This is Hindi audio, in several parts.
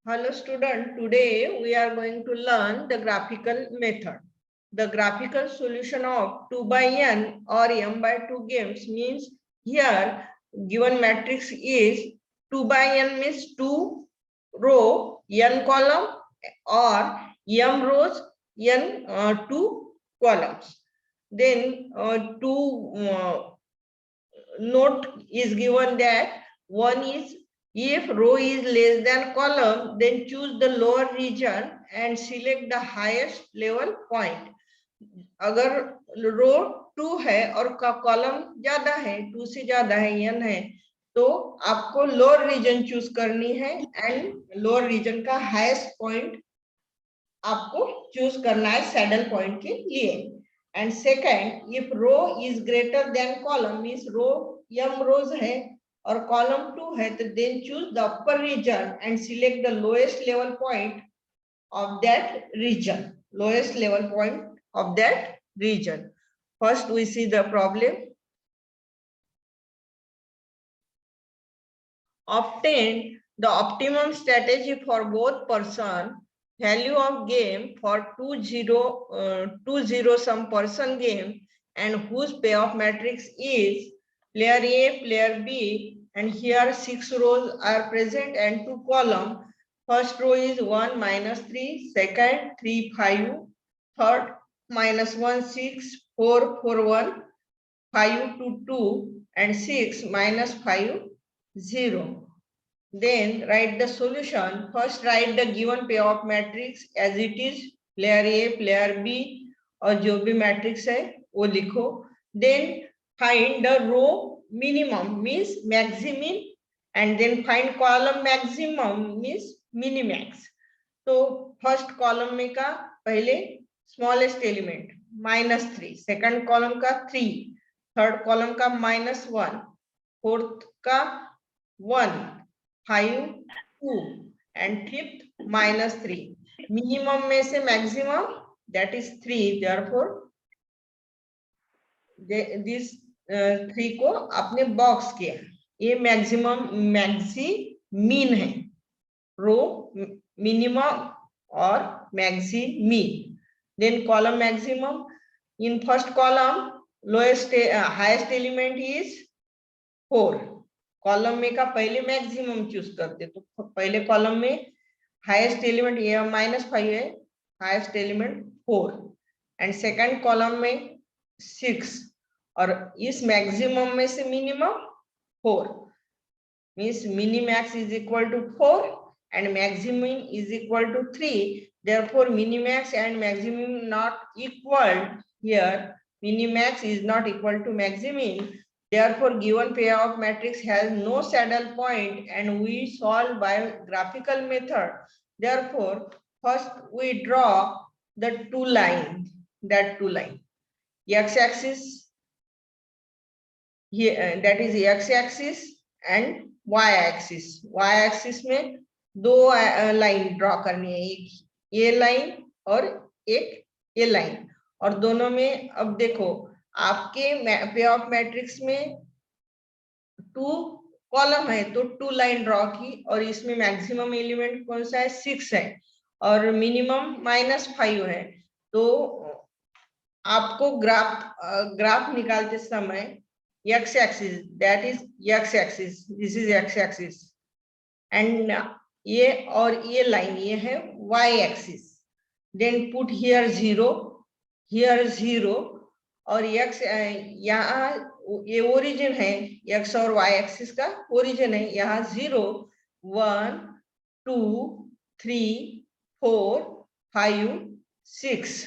Hello student, today we are going to learn the graphical method. The graphical solution of 2 by n or m by 2 games means here given matrix is 2 by n means 2 row n column or m rows n 2 columns. Then note is given that one is if row is less than column, then choose the lower region and select the highest level point. अगर रो 2 है और कॉलम ज्यादा है, 2 से ज्यादा है, n है, तो आपको लोअर रीजन चूज करनी है एंड लोअर रीजन का हाईएस्ट पॉइंट आपको चूज करना है सैडल पॉइंट के लिए. And second, if row is greater than column means row m rows है और कॉलम 2 है, तो then choose the upper region and select the lowest level point of that region. Lowest level point of that region. First we see the problem. Obtain the optimum strategy for both person. Value of game for 2-0 sum person game and whose payoff matrix is player A, player B, and here 6 rows are present and 2 columns. First row is 1 minus 3, second 3 5, third -1 6 4 4 1 5 2 2 and 6 -5 0. Then write the solution. First write the given payoff matrix as it is, player A, player B, और जो भी मैट्रिक्स है वो लिखो. Then find the row minimum means maximum and then find column maximum means minimax. तो फर्स्ट कॉलम में का पहले स्मॉलेस्ट एलिमेंट -3, सेकंड कॉलम का 3, थर्ड कॉलम का -1, फोर्थ का 1, 5 2 एंड फिफ्थ -3. मिनिमम में से maximum that is 3, therefore this 3 को आपने बॉक्स किया. ये मैक्सिमम मैक्सी मीन है, रो मिनिमम और maxi mean. Then column maximum. In first column, lowest highest element is 4. Column में का पहले मैक्सिमम चूज करते, तो पहले कॉलम में हाईएस्ट एलिमेंट ये -5 है, highest element 4 and second column में 6 और इस मैक्सिमम में से minimum 4 means minimax is equal to 4 and maximum is equal to 3. Therefore minimax and maximum not equal. Here minimax is not equal to maximum. Therefore given payoff matrix has no saddle point and we solve by graphical method. Therefore first we draw the two line, x axis here, that is x axis and y axis. Y axis में दो लाइन ड्रॉ करनी है, एक ये लाइन और एक ये लाइन, और दोनों में अब देखो आपके पेऑफ मैट्रिक्स में 2 कॉलम है तो 2 लाइन ड्रॉ की, और इसमें मैक्सिमम एलिमेंट कौन सा है, 6 है और मिनिमम -5 है. तो आपको ग्राफ निकालते समय x axis, that is x axis, this is x axis, and ये और ये लाइन ये है y axis. Then put here 0, here 0 और x यहाँ ये ओरिजिन है, x और y एक्सिस का ओरिजिन है, यहाँ 0 1 2 3 4 5 6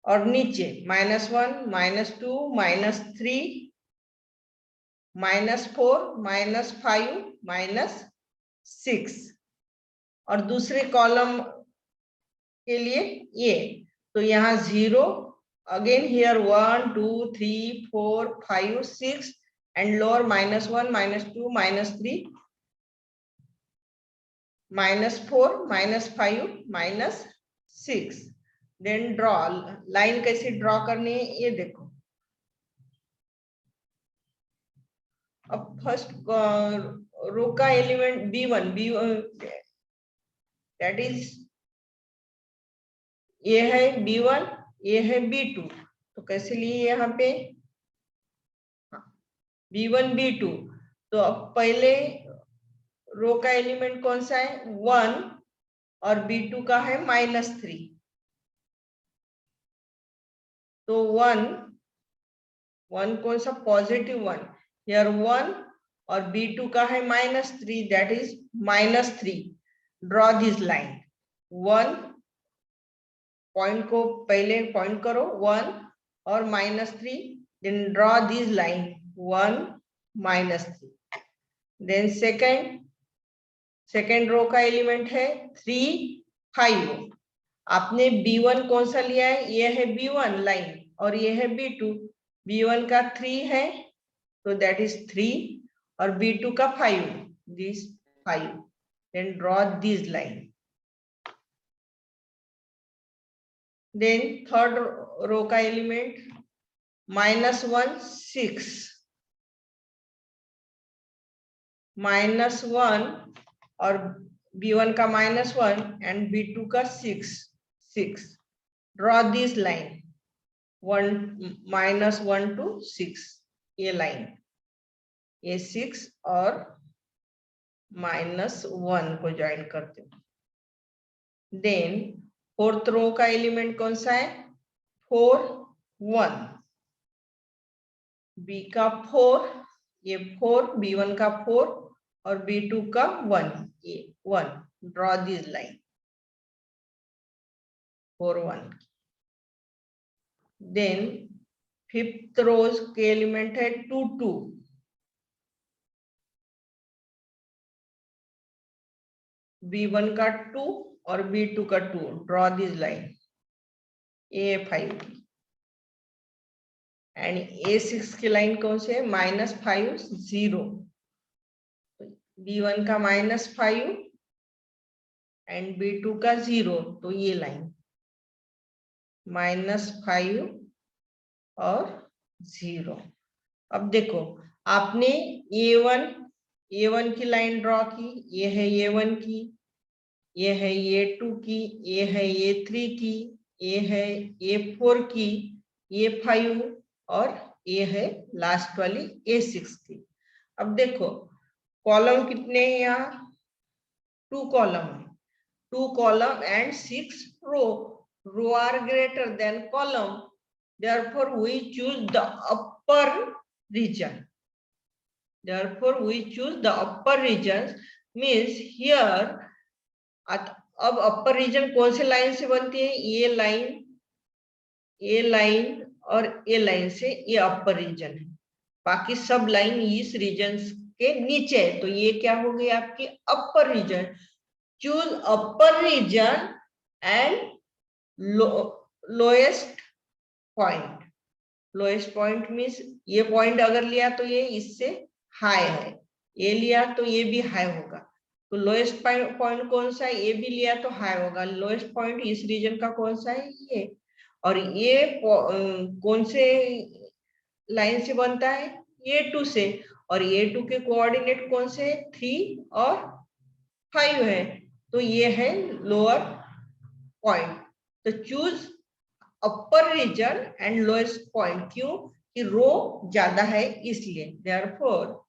और नीचे -1 -2 -3 -4 -5 -6 और दूसरे कॉलम के लिए ये, तो यहाँ 0 again here 1 2 3 4 5 6 and lower -1 -2 -3 -4 -5 -6. Then draw, line कैसे ड्रॉ करनी है ये देखो. अब फर्स्ट रो का एलिमेंट B1 दैट इज ये है B1, ये है B2, तो कैसे लिए यहाँ पे B1 B2। तो अब पहले रो का एलिमेंट कौन सा है 1 और B2 का है -3, तो 1 कौन सा पॉजिटिव 1, हियर 1 और B2 का है -3, that is -3। Draw this line 1 point को पहले पॉइंट करो 1 और -3, then draw this line 1 -3। Then second row का एलिमेंट है 3 5। आपने B1 कौन सा लिया है, ये है B1 लाइन और ये है B2। B1 का 3 है तो दैट इज 3 और B2 का 5, this 5। Then draw this line. Then third row का एलिमेंट -1 6, -1 और B1 का -1 एंड B2 का 6। ड्रॉ दिस लाइन 1 to 6, ये लाइन, ये 6 और -1 को ज्वाइन करते हो। देन फोर्थ रो का एलिमेंट कौन सा है 4 1, B का 4, ये 4, B1 का 4 और B2 का 1, ये 1। Draw this line 4 1। Then fifth row के एलिमेंट है 2 2, B1 का 2 और B2 का 2। Draw this line A5 and A6 की लाइन कौन से है -5 0, B1 का -5 एंड B2 का 0, तो ये लाइन -5 और 0। अब देखो आपने A1 की लाइन ड्रॉ की, ये है A1 की, ये है A2 की, ये है A3 की, ये है A4 की, A5 और ये है लास्ट वाली A6 की। अब देखो कॉलम कितने हैं यहाँ 2 कॉलम है, 2 column and 6 row. Row are greater than column. Therefore, we choose the upper region. Therefore, we choose the upper regions. Means here, अब upper region कौन से लाइन से बनती है, ये लाइन और ये लाइन से ये अपर रीजन है, बाकी सब लाइन इस रीजन के नीचे है, तो ये क्या हो गई आपकी upper region. Choose upper region and lowest point. Lowest point means ये पॉइंट अगर लिया तो ये इससे हाई है, ये लिया तो ये भी हाई होगा, तो लोएस्ट पॉइंट कौन सा है, ये भी लिया तो हाई होगा। लोएस्ट पॉइंट इस रीजन का कौन सा है, ये। और ये कौन से लाइन से बनता है, A2 से, और A2 के कोऑर्डिनेट कौन से 3 और 5 है, तो ये है लोअर पॉइंट। तो choose upper region and lowest point, क्यों कि रो ज्यादा है इसलिए। Therefore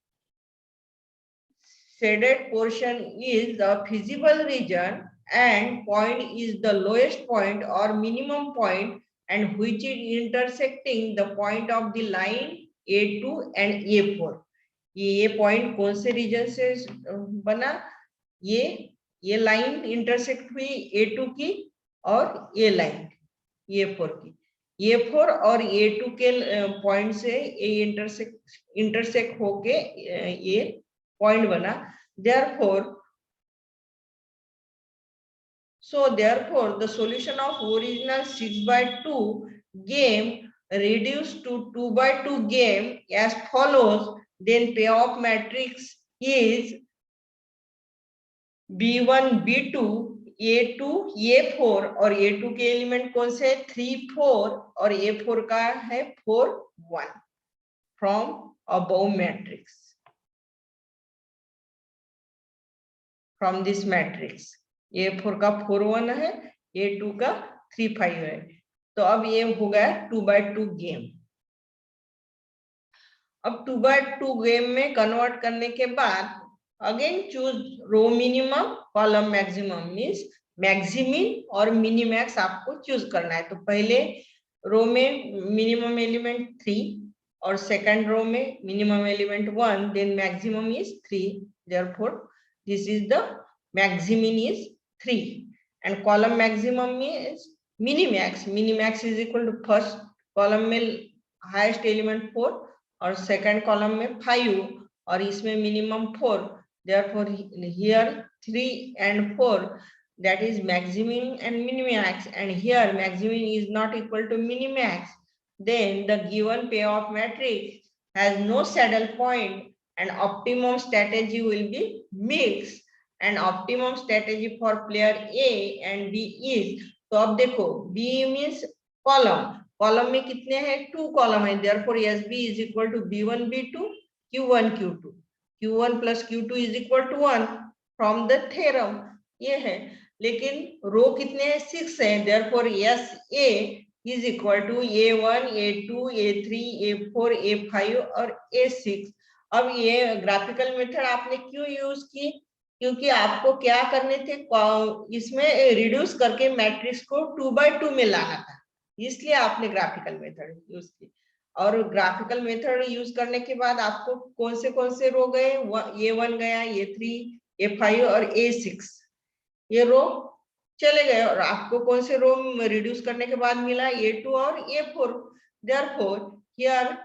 shaded portion is the feasible region and point is the lowest point or minimum point and which is intersecting the point of the line A2 and A4। ये पॉइंट कौन से रीजन से बना, ये लाइन इंटरसेक्ट हुई A2 की और ये लाइन A4 की, A4 और A2 के पॉइंट से ये इंटरसेक्ट होके ये पॉइंट बना। Therefore, the solution of original 6/2 game reduced to 2/2 game as follows. Then payoff matrix is B1 B2 A2 A4 और A2 के एलिमेंट कौन से 3 4 और A4 का है 4 1 from above matrix, from this matrix। A4 का 4 1 है, A2 का 3 5 है। तो अब ये हो गया 2x2 गेम। अब 2x2 गेम में कन्वर्ट करने के बाद again choose row minimum column maximum, means maximin और मिनिमैक्स आपको चूज करना है। तो पहले रो में मिनिमम एलिमेंट 3 और सेकंड रो में minimum element 1, then maximum is 3, therefore this is the maximum is 3 and column maximum is minimax, minimax is equal to first column में हाईएस्ट एलिमेंट 4 और सेकंड कॉलम में 5 और इसमें minimum 4, therefore here 3 and 4, that is maximum and minimax, and here maximum is not equal to minimax, then the given payoff matrix has no saddle point and optimum strategy will be mix, and optimum strategy for player A and B is, तो अब देखो B means कॉलम में कितने हैं, 2 कॉलम है, therefore SB is equal to B1 B2 Q1 Q2, Q1 plus Q2 is equal to 1 from the theorem, ये है। लेकिन रो कितने हैं, 6 है, therefore SA is equal to A1 A2 A3 A4 A5 और A6। अब ये ग्राफिकल मेथड आपने क्यों यूज की, क्योंकि आपको क्या करने थे, इसमें रिड्यूस करके मैट्रिक्स को 2x2 में लाना था, इसलिए आपने ग्राफिकल मेथड यूज की। और ग्राफिकल मेथड यूज करने के बाद आपको कौन से रो गए, A1 गया, A3 A5 और A6, ये रो चले गए, और आपको कौन से रो रिड्यूस करने के बाद मिला, A2 और A4, therefore here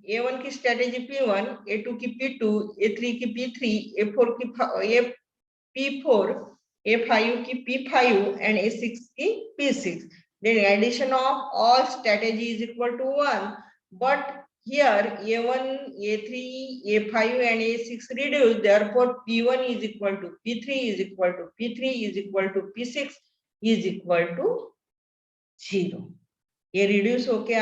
A1 की स्ट्रेटेजी P1, A2 की P2, A3 की P3, A4 की P4, A5 की P5 and A6 की P6, then addition of all strategy is equal to 1, but here A1 A3 A5 and A6 reduce, therefore P1 is equal to P3 is equal to P3 is equal to P6 is equal to 0, ये रिड्यूस होके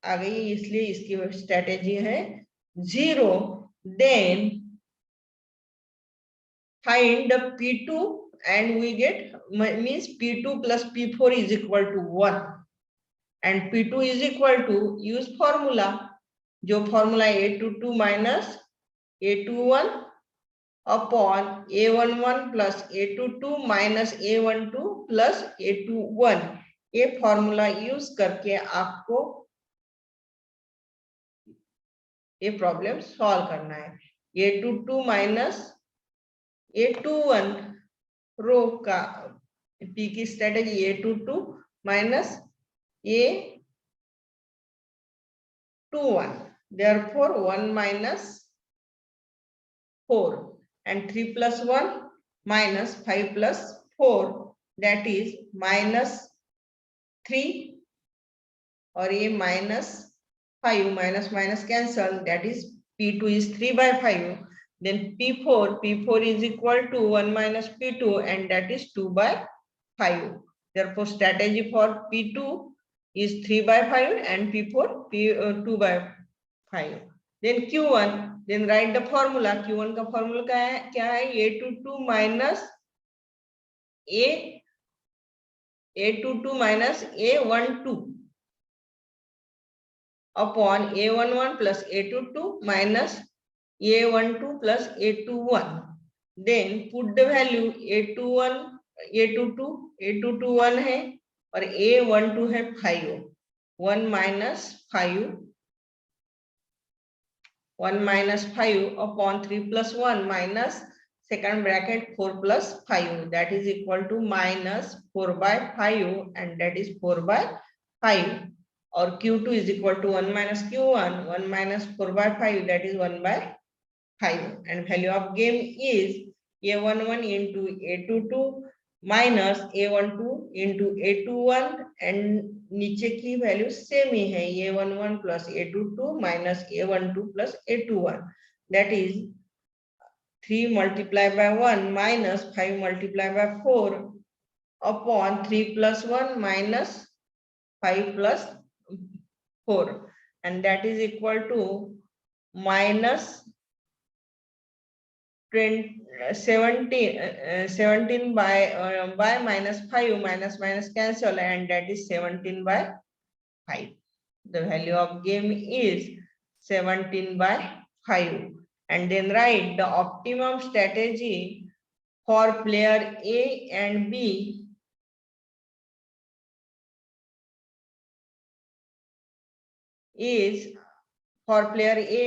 आ गई, इसलिए इसकी स्ट्रेटेजी है 0, then find the P2 and we get, means P2 plus P4 is equal to 1 and P2 is equal to, use formula, जो formula A22 minus A21 upon A11 plus A22 minus A12 plus A21, ये फॉर्मूला यूज करके आपको ये प्रॉब्लम सॉल्व करना है। A22 माइनस A21 रो का P की strategy A22 minus A21, therefore 1 minus 4 and 3 plus 1 minus 5 plus 4, that is minus 3 और ये minus 5, minus minus cancel, that is P2 is 3/5, then P4 is equal to 1 minus P2 and that is 2/5, therefore strategy for P2 is 3/5 and P4 2/5, then Q1, then write the formula, Q1 का formula क्या है A22 minus A22 minus A12 upon A11 plus A22 minus A12 plus A21, then put the value A21 A22 1 है और A12 है 5, 1 minus 5 upon 3 plus 1 minus second bracket 4 plus 5, that is equal to minus 4/5 and that is 4/5, or Q2 is equal to 1 minus Q1, 1 minus 4/5, that is 1/5, and value of game is A11 into A22 minus A12 into A21 and नीचे की वैल्यू सेम ही है, A11 plus A22 minus A12 plus A21, that is 3 multiplied by 1 minus 5 multiplied by 4 upon 3 plus 1 minus 5 plus 4, and that is equal to minus 17 by minus 5, minus cancel, and that is 17 by 5. The value of game is 17 by 5. And then write the optimum strategy for player A and B is, for player A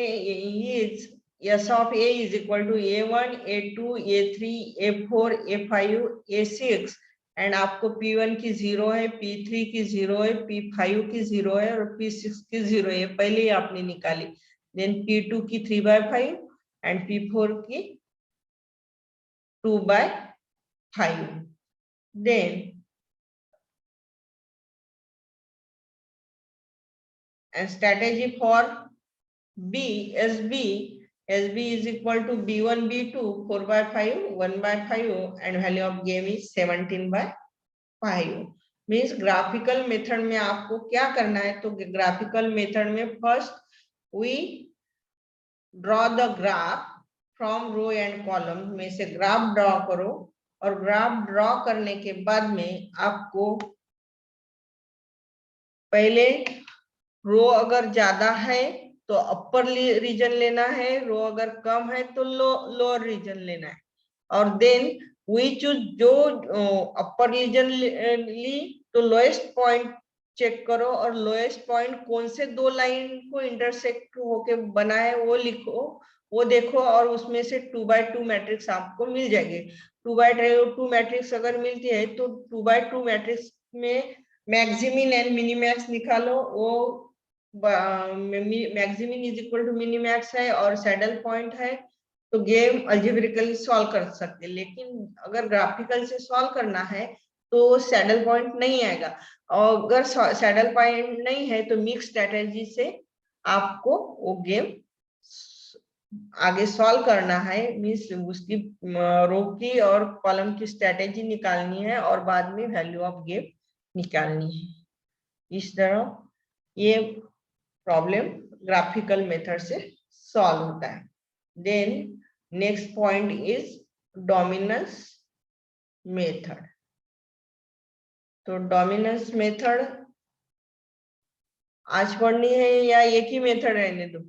is S of A is equal to A1, A2, A3, A4, A5, A6, and आपको P1 की 0 है, P3 की 0 है, P5 की 0 है और P6 की 0 है, पहले ही आपने निकाली. देन P2 की 3 by 5 एंड P4 की 2 by 5. Then and strategy for B, SB is equal to B1, B2, 4 by 5, 1 by 5, and value of game is 17 by 5. Means graphical method में आपको क्या करना है, तो ग्राफिकल मेथड में first we draw the graph from row and column में से ग्राफ ड्रॉ करो, और ग्राफ ड्रॉ करने के बाद में आपको पहले रो अगर ज्यादा है तो अपर रीजन लेना है, रो अगर कम है तो लोअर रीजन लेना है, और देन वी चूज जो अपर रीजन ली तो लोएस्ट पॉइंट चेक करो, और लोएस्ट पॉइंट कौन से दो लाइन को इंटरसेक्ट होके बना है वो लिखो, वो देखो, और उसमें से 2 by 2 मैट्रिक्स आपको मिल जाएगी. 2 by 2 मैट्रिक्स अगर मिलती है तो 2 by 2 मैट्रिक्स में मैक्सिमिन एंड मिनिमैक्स निकालो, वो maximin is equal to minimax है और सैडल पॉइंट है, तो गेम अलजेब्रिकली सॉल्व कर सकते हैं. लेकिन अगर ग्राफिकल से सॉल्व करना है तो सैडल पॉइंट नहीं आएगा, और अगर सैडल पॉइंट नहीं है तो मिक्स स्ट्रेटेजी से आपको वो गेम आगे सॉल्व करना है. मीन्स उसकी रो की और कॉलम की स्ट्रेटेजी निकालनी है और बाद में वैल्यू ऑफ गेम निकालनी है. इस तरह ये प्रॉब्लम ग्राफिकल मेथड से सॉल्व होता है. Then next point is dominance method. तो डोमिनेंस मेथड आज पढ़नी है या एक ही मेथड रहने दो?